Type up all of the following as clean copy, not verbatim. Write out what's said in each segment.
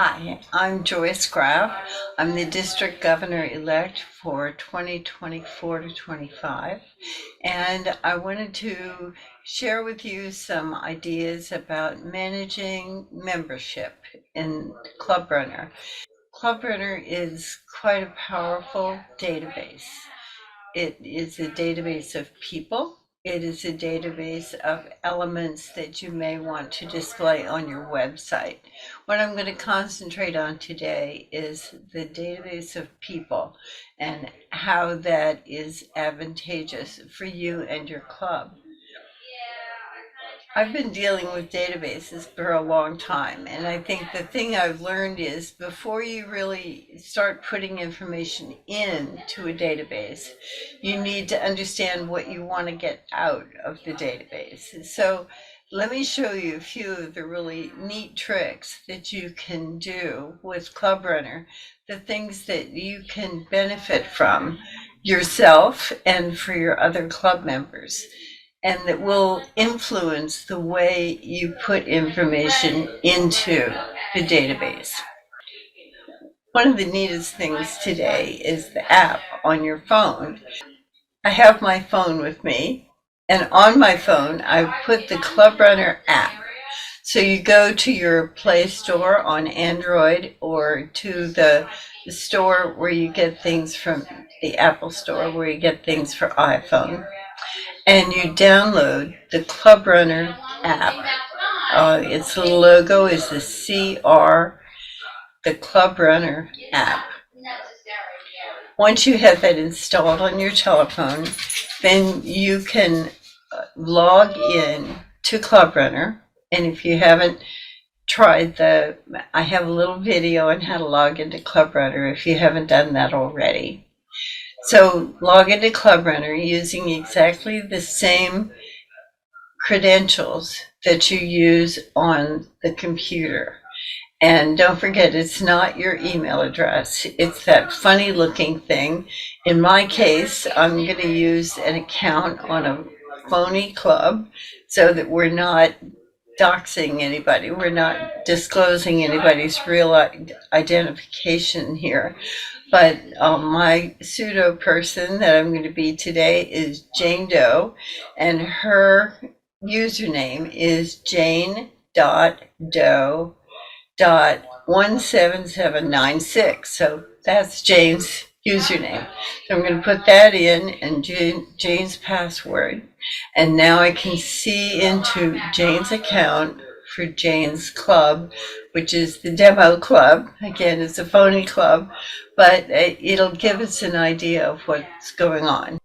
Hi, I'm Joyce Graff. I'm the district governor-elect for 2024 to 25, and I wanted to share with you some ideas about managing membership in ClubRunner. ClubRunner is quite a powerful database. It is a database of people. It is a database of elements that you may want to display on your website. What I'm going to concentrate on today is the database of people and how that is advantageous for you and your club. I've been dealing with databases for a long time, and I think the thing I've learned is before you really start putting information into a database, you need to understand what you want to get out of the database. So let me show you a few of the really neat tricks that you can do with ClubRunner, the things that you can benefit from yourself and for your other club members, and that will influence the way you put information into the database. One of the neatest things today is the app on your phone. I have my phone with me, and on my phone, I put the ClubRunner app. So you go to your Play Store on Android or to the store where you get things from the Apple Store where you get things for iPhone, and you download the ClubRunner app. Its logo is the CR, the ClubRunner app. Once you have that installed on your telephone, then you can log in to ClubRunner. And if you haven't tried I have a little video on how to log into ClubRunner if you haven't done that already. So log into ClubRunner using exactly the same credentials that you use on the computer. And don't forget, it's not your email address. It's that funny looking thing. In my case, I'm going to use an account on a phony club so that we're not doxing anybody. We're not disclosing anybody's real identification here. But my pseudo person that I'm going to be today is Jane Doe, and her username is jane.doe.17796. So that's Jane's username. So I'm going to put that in and Jane's password. And now I can see into Jane's account for Jane's club, which is the demo club. Again, it's a phony club, but it'll give us an idea of what's going on.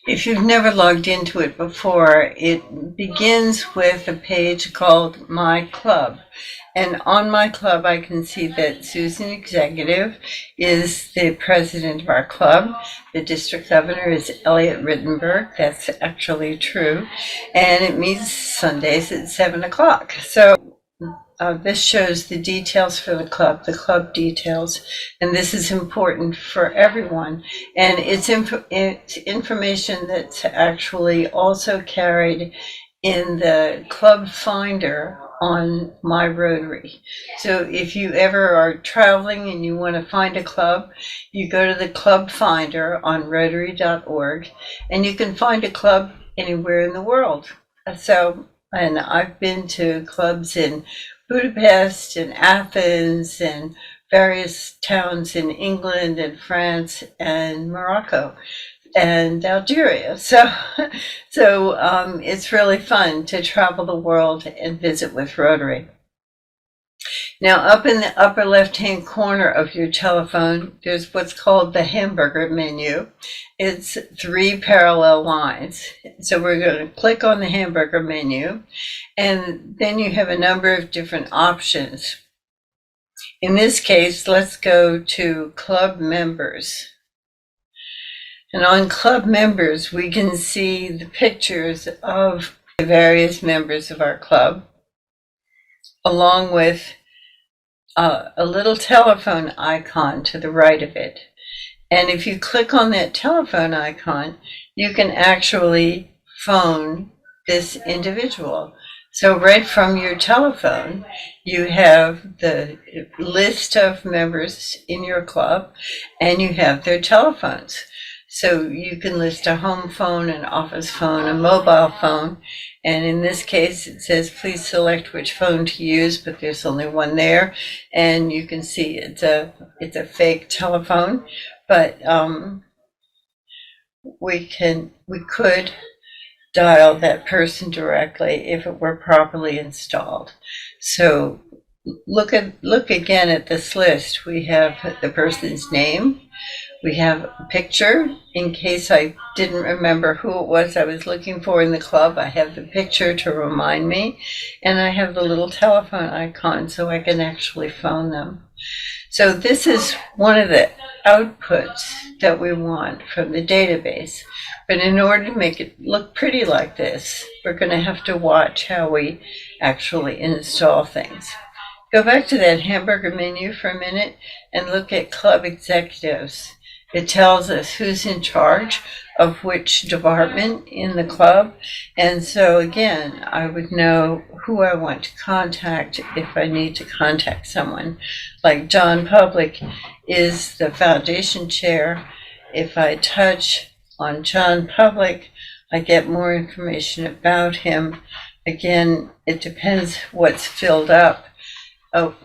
If you've never logged into it before, it begins with a page called My Club. And on My Club, I can see that Susan Executive is the president of our club. The district governor is Elliot Rittenberg. That's actually true. And it meets Sundays at 7 o'clock. So this shows the details for the club details, and this is important for everyone. And it's information that's actually also carried in the club finder on My Rotary. So if you ever are traveling and you want to find a club, you go to the club finder on rotary.org, and you can find a club anywhere in the world. And I've been to clubs in Budapest and Athens and various towns in England and France and Morocco and Algeria. So it's really fun to travel the world and visit with Rotary. Now, up in the upper left-hand corner of your telephone, there's what's called the hamburger menu. It's 3 parallel lines. So we're going to click on the hamburger menu, and then you have a number of different options. In this case, let's go to Club Members. And on Club Members, we can see the pictures of the various members of our club, along with a little telephone icon to the right of it. And if you click on that telephone icon, you can actually phone this individual. So right from your telephone, you have the list of members in your club and you have their telephones. So you can list a home phone, an office phone, a mobile phone. And in this case, it says, please select which phone to use, but there's only one there. And you can see it's a fake telephone, but we could dial that person directly if it were properly installed. So look again at this list. We have the person's name. We have a picture in case I didn't remember who it was I was looking for in the club. I have the picture to remind me, and I have the little telephone icon so I can actually phone them. So this is one of the outputs that we want from the database. But in order to make it look pretty like this, we're going to have to watch how we actually install things. Go back to that hamburger menu for a minute and look at club executives. It tells us who's in charge of which department in the club. And so again, I would know who I want to contact if I need to contact someone. Like John Public is the foundation chair. If I touch on John Public, I get more information about him. Again, it depends what's filled up,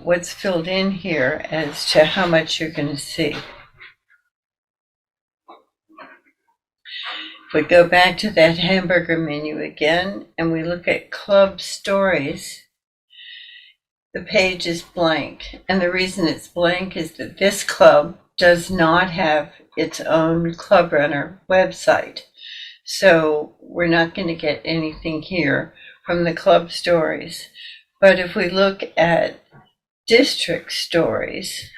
what's filled in here as to how much you're going to see. If we go back to that hamburger menu again and we look at club stories, the page is blank. And the reason it's blank is that this club does not have its own ClubRunner website. So we're not going to get anything here from the club stories. But if we look at district stories,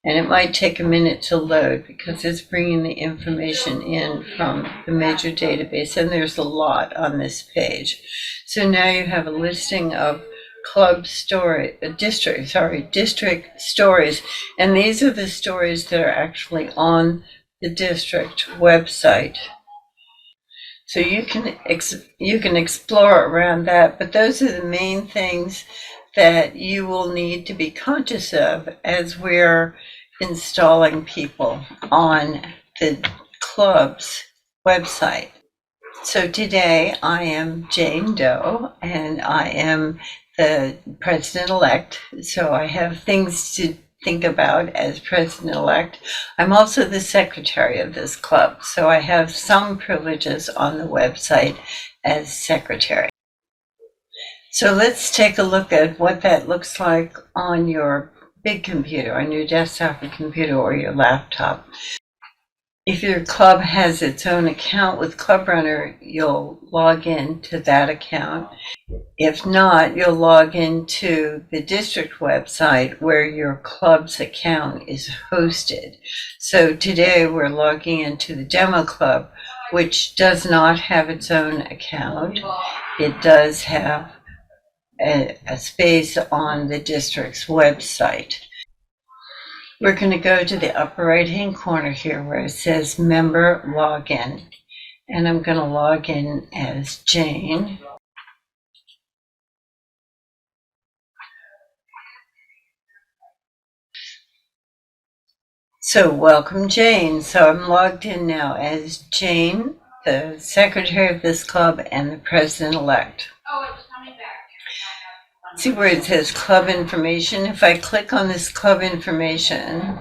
and it might take a minute to load because it's bringing the information in from the major database, and there's a lot on this page. So now you have a listing of district stories, and these are the stories that are actually on the district website. So you can explore around that, but those are the main things that you will need to be conscious of as we're installing people on the club's website. So today I am Jane Doe and I am the president-elect, so I have things to think about as president-elect. I'm also the secretary of this club, so I have some privileges on the website as secretary. So let's take a look at what that looks like on your big computer, on your desktop computer or your laptop. If your club has its own account with ClubRunner, you'll log in to that account. If not, you'll log into the district website where your club's account is hosted. So today we're logging into the demo club, which does not have its own account. It does have a space on the district's website. We're going to go to the upper right hand corner here where it says member login, and I'm going to log in as Jane. So welcome, Jane. So I'm logged in now as Jane, the secretary of this club and the president-elect. See where it says club information? If I click on this club information,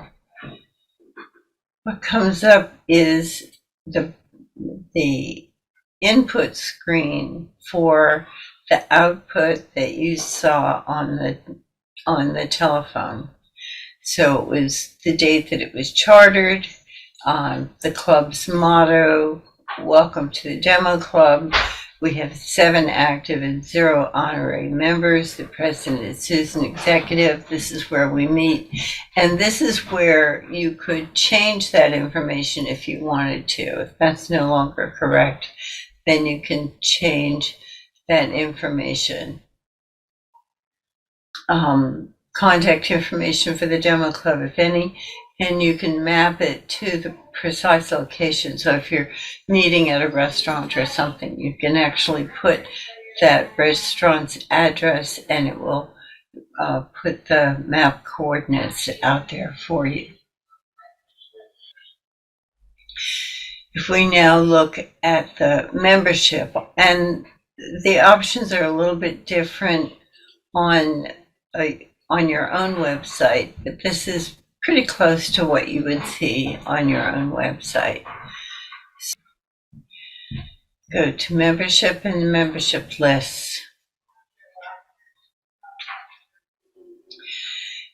what comes up is the input screen for the output that you saw on the telephone. So it was the date that it was chartered, the club's motto, welcome to the demo club. We have 7 active and 0 honorary members. The president is Susan Executive. This is where we meet. And this is where you could change that information if you wanted to. If that's no longer correct, then you can change that information. Contact information for the demo club, if any, and you can map it to the precise location. So if you're meeting at a restaurant or something, you can actually put that restaurant's address, and it will put the map coordinates out there for you. If we now look at the membership, and the options are a little bit different on your own website, but this is pretty close to what you would see on your own website. Go to membership and membership lists.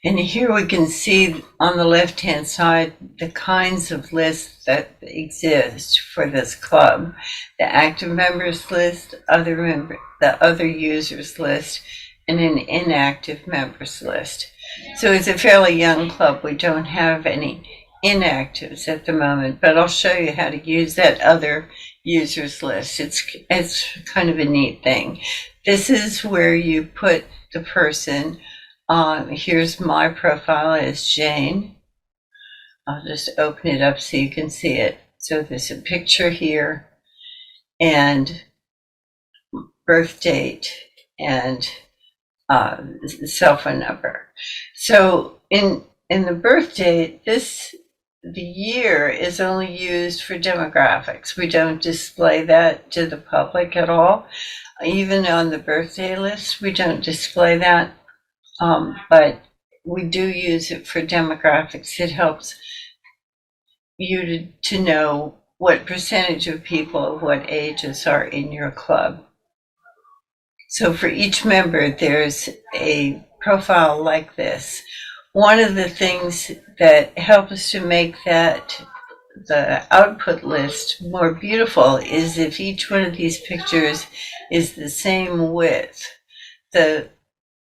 And here we can see on the left-hand side the kinds of lists that exist for this club. The active members list, the other users list, and an inactive members list. So it's a fairly young club. We don't have any inactives at the moment, but I'll show you how to use that other users list. It's kind of a neat thing. This is where you put the person. Here's my profile as Jane. I'll just open it up so you can see it. So there's a picture here and birth date and cell phone number. So in the birth date, the year is only used for demographics. We don't display that to the public at all. Even on the birthday list, we don't display that. But we do use it for demographics. It helps you to know what percentage of people of what ages are in your club. So for each member, there's a profile like this. One of the things that helps to make the output list more beautiful is if each one of these pictures is the same width. The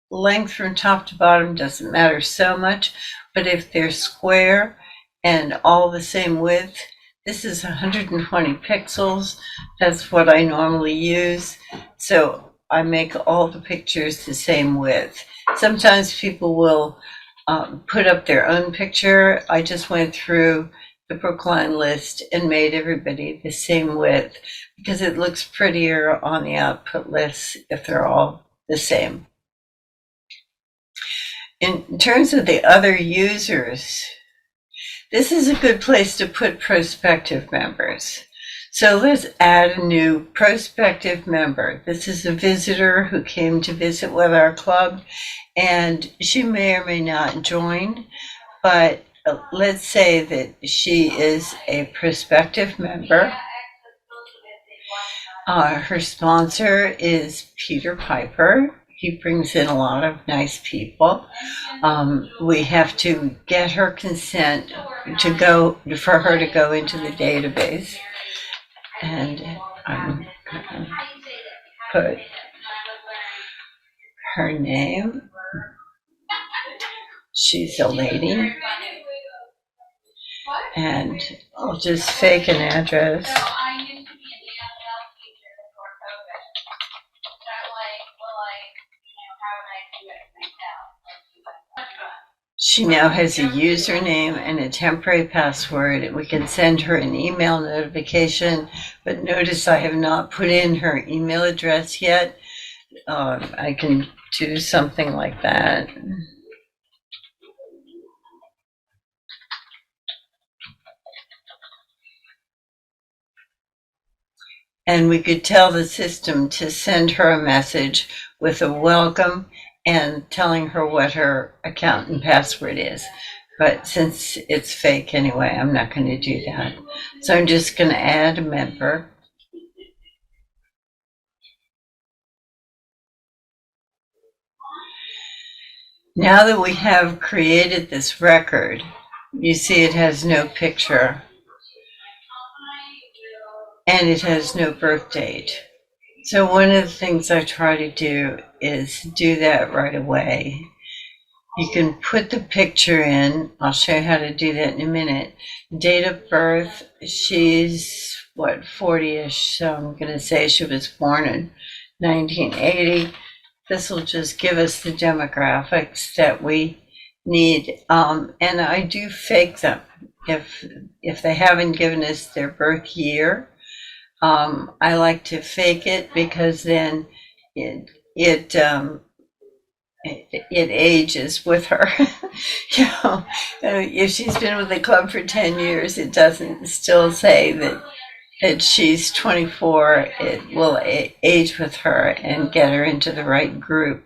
length from top to bottom doesn't matter so much, but if they're square and all the same width, this is 120 pixels. That's what I normally use. So I make all the pictures the same width. Sometimes people will put up their own picture. I just went through the Brookline list and made everybody the same width because it looks prettier on the output list if they're all the same. In terms of the other users, this is a good place to put prospective members. So let's add a new prospective member. This is a visitor who came to visit with our club, and she may or may not join, but let's say that she is a prospective member. Her sponsor is Peter Piper. He brings in a lot of nice people. We have to get her consent for her to go into the database. And I'm going to put her name. She's a lady. And I'll just fake an address. She now has a username and a temporary password. We can send her an email notification, but notice I have not put in her email address yet. I can do something like that. And we could tell the system to send her a message with a welcome and telling her what her account and password is. But since it's fake anyway, I'm not going to do that. So I'm just going to add a member. Now that we have created this record, you see it has no picture and it has no birth date. So one of the things I try to do is do that right away. You can put the picture in. I'll show you how to do that in a minute. Date of birth, she's 40-ish, so I'm going to say she was born in 1980. This will just give us the demographics that we need. And I do fake them. If they haven't given us their birth year, I like to fake it because then it it ages with her. You know, if she's been with the club for 10 years, it doesn't still say that she's 24. It will age with her and get her into the right group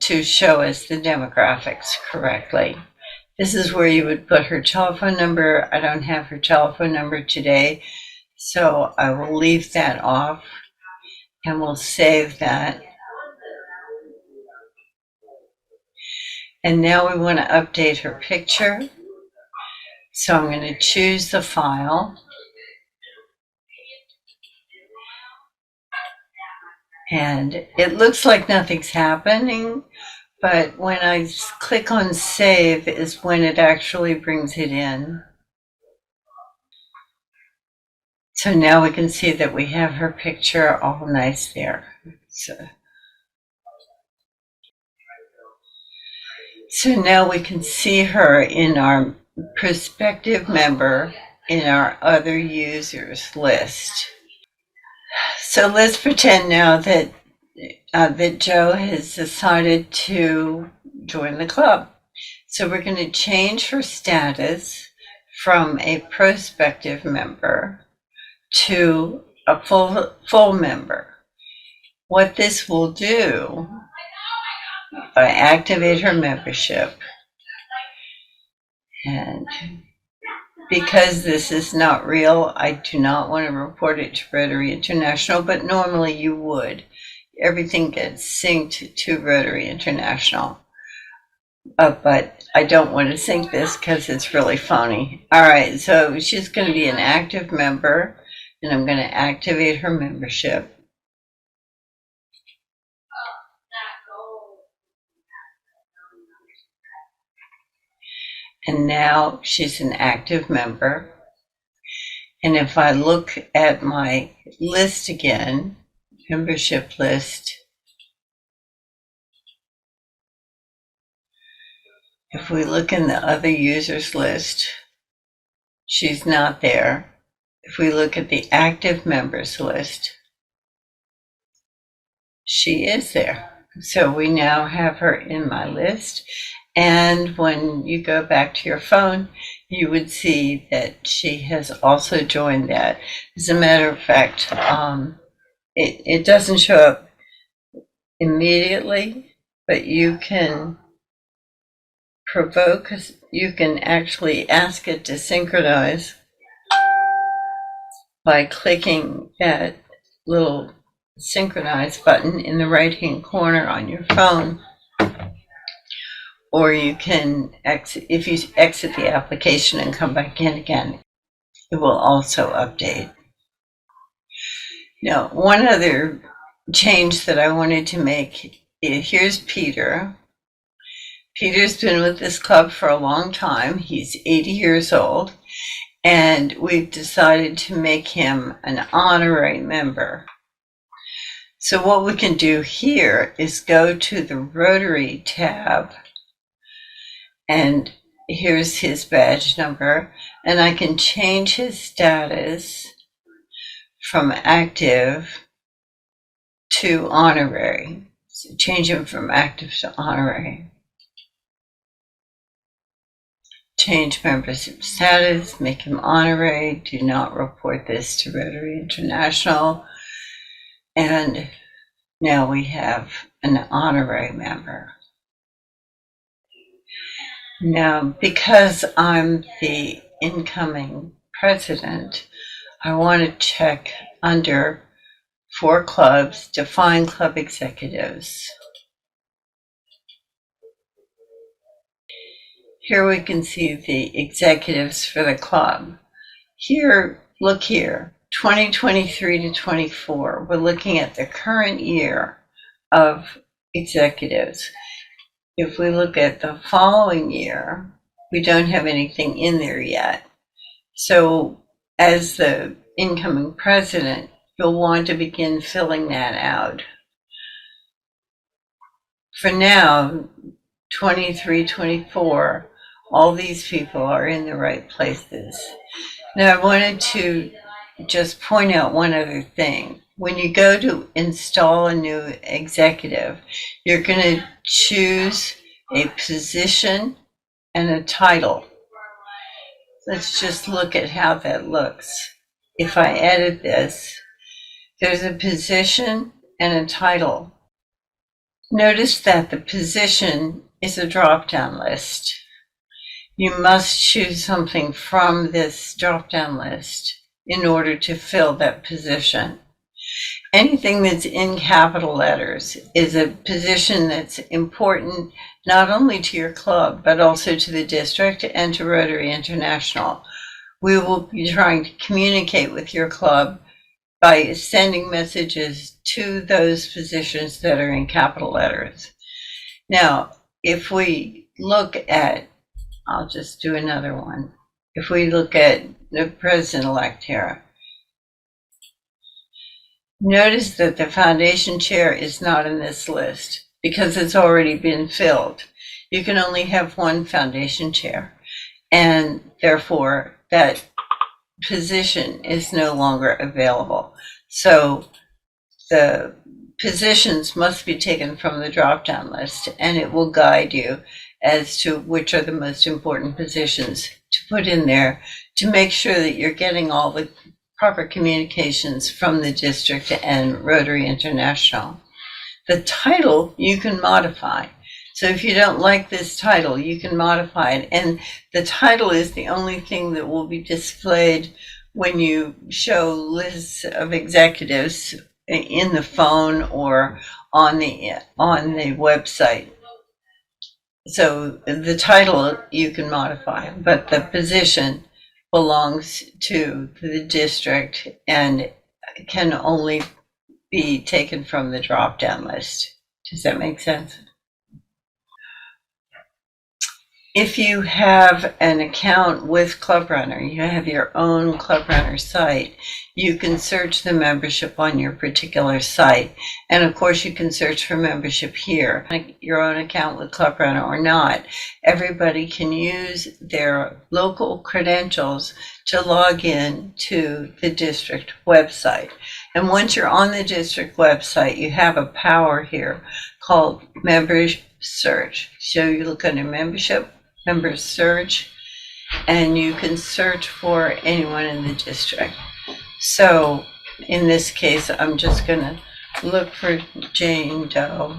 to show us the demographics correctly. This is where you would put her telephone number. I don't have her telephone number today, so I will leave that off and we'll save that. And now we want to update her picture. So I'm going to choose the file. And it looks like nothing's happening, but when I click on save is when it actually brings it in. So now we can see that we have her picture all nice there. So now we can see her in our prospective member in our other users list. So let's pretend now that that Joe has decided to join the club. So we're going to change her status from a prospective member to a full member. What this will do, if I activate her membership, and because this is not real, I do not want to report it to Rotary International, but normally you would. Everything gets synced to Rotary International. But I don't want to sync this because it's really phony. All right, so she's going to be an active member, and I'm going to activate her membership. And now she's an active member. And if I look at my list again, membership list, if we look in the other users list, she's not there. If we look at the active members list, she is there. So we now have her in my list. And when you go back to your phone, you would see that she has also joined that. As a matter of fact, it doesn't show up immediately, but you can provoke, you can actually ask it to synchronize by clicking that little synchronize button in the right-hand corner on your phone. Or you can exit, if you exit the application and come back in again, it will also update. Now, one other change that I wanted to make, here's Peter. Peter's been with this club for a long time. He's 80 years old, and we've decided to make him an honorary member. So what we can do here is go to the Rotary tab, and here's his badge number, and I can change his status from active to honorary. So change him from active to honorary. Change membership status, make him honorary, do not report this to Rotary International. And now we have an honorary member. Now, because I'm the incoming president, I want to check under for clubs, define club executives. Here we can see the executives for the club. Here, look here, 2023 to 24. We're looking at the current year of executives. If we look at the following year, we don't have anything in there yet. So as the incoming president, you'll want to begin filling that out. For now, 23, 24, all these people are in the right places. Now I wanted to just point out one other thing. when you go to install a new executive, you're going to choose a position and a title. Let's just look at how that looks. If I edit this, there's a position and a title. Notice that the position is a drop-down list. You must choose something from this drop-down list in order to fill that position. Anything that's in capital letters is a position that's important not only to your club, but also to the district and to Rotary International. We will be trying to communicate with your club by sending messages to those positions that are in capital letters. Now, if we look at, I'll just do another one. If we look at the president-elect here, notice that the foundation chair is not in this list because it's already been filled. You can only have one foundation chair, and therefore that position is no longer available. So the positions must be taken from the drop-down list, and it will guide you as to which are the most important positions to put in there to make sure that you're getting all the proper communications from the district and Rotary International. The title you can modify. So if you don't like this title, you can modify it. And the title is the only thing that will be displayed when you show lists of executives in the phone or on the website. So the title you can modify, but the position belongs to the district and can only be taken from the drop-down list. Does that make sense? If you have an account with ClubRunner, you have your own ClubRunner site, you can search the membership on your particular site. And of course, you can search for membership here. Your own account with ClubRunner or not, everybody can use their local credentials to log in to the district website. And once you're on the district website, you have a power here called Members Search. So you look under Membership, Members Search, and you can search for anyone in the district. So in this case, I'm just going to look for Jane Doe.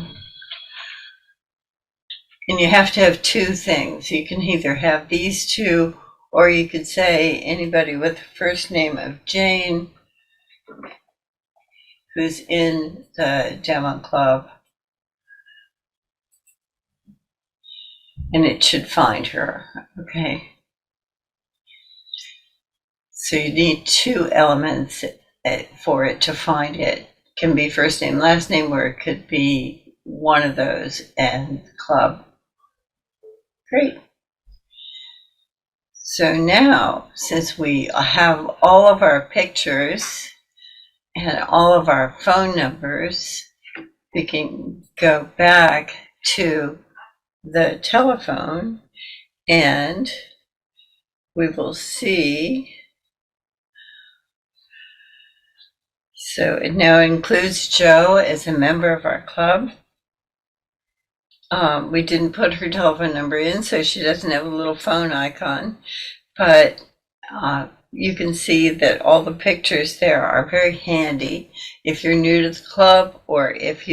And you have to have two things. You can either have these two, or you could say anybody with the first name of Jane who's in the demo club. And it should find her, okay? So you need two elements for it to find it. It can be first name, last name, or it could be one of those and club. Great. So now, since we have all of our pictures and all of our phone numbers, we can go back to the telephone and we will see. So it now includes Joe as a member of our club. We didn't put her telephone number in, so she doesn't have a little phone icon, but you can see that all the pictures there are very handy if you're new to the club, or if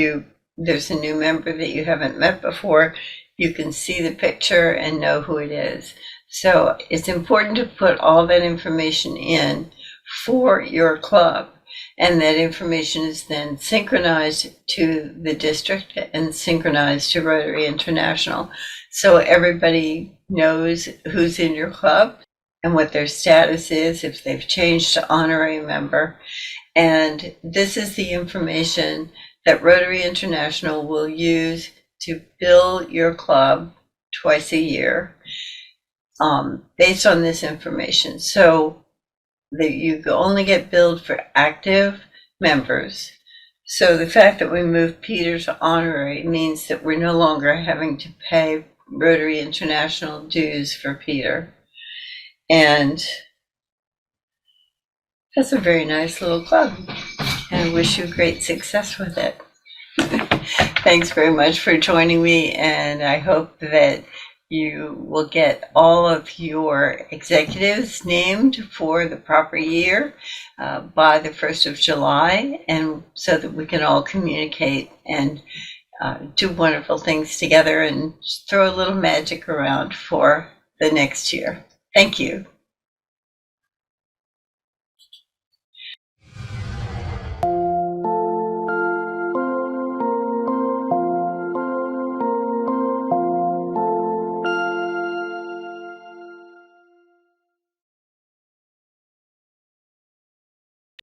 there's a new member that you haven't met before. You can see the picture and know who it is. So it's important to put all that information in for your club, and that information is then synchronized to the district and synchronized to Rotary International. So everybody knows who's in your club and what their status is, if they've changed to honorary member. And this is the information that Rotary International will use to bill your club twice a year based on this information. So that you only get billed for active members. So the fact that we moved Peter to honorary means that we're no longer having to pay Rotary International dues for Peter. And that's a very nice little club. And I wish you great success with it. Thanks very much for joining me, and I hope that you will get all of your executives named for the proper year by the 1st of July, and so that we can all communicate and do wonderful things together and throw a little magic around for the next year. Thank you.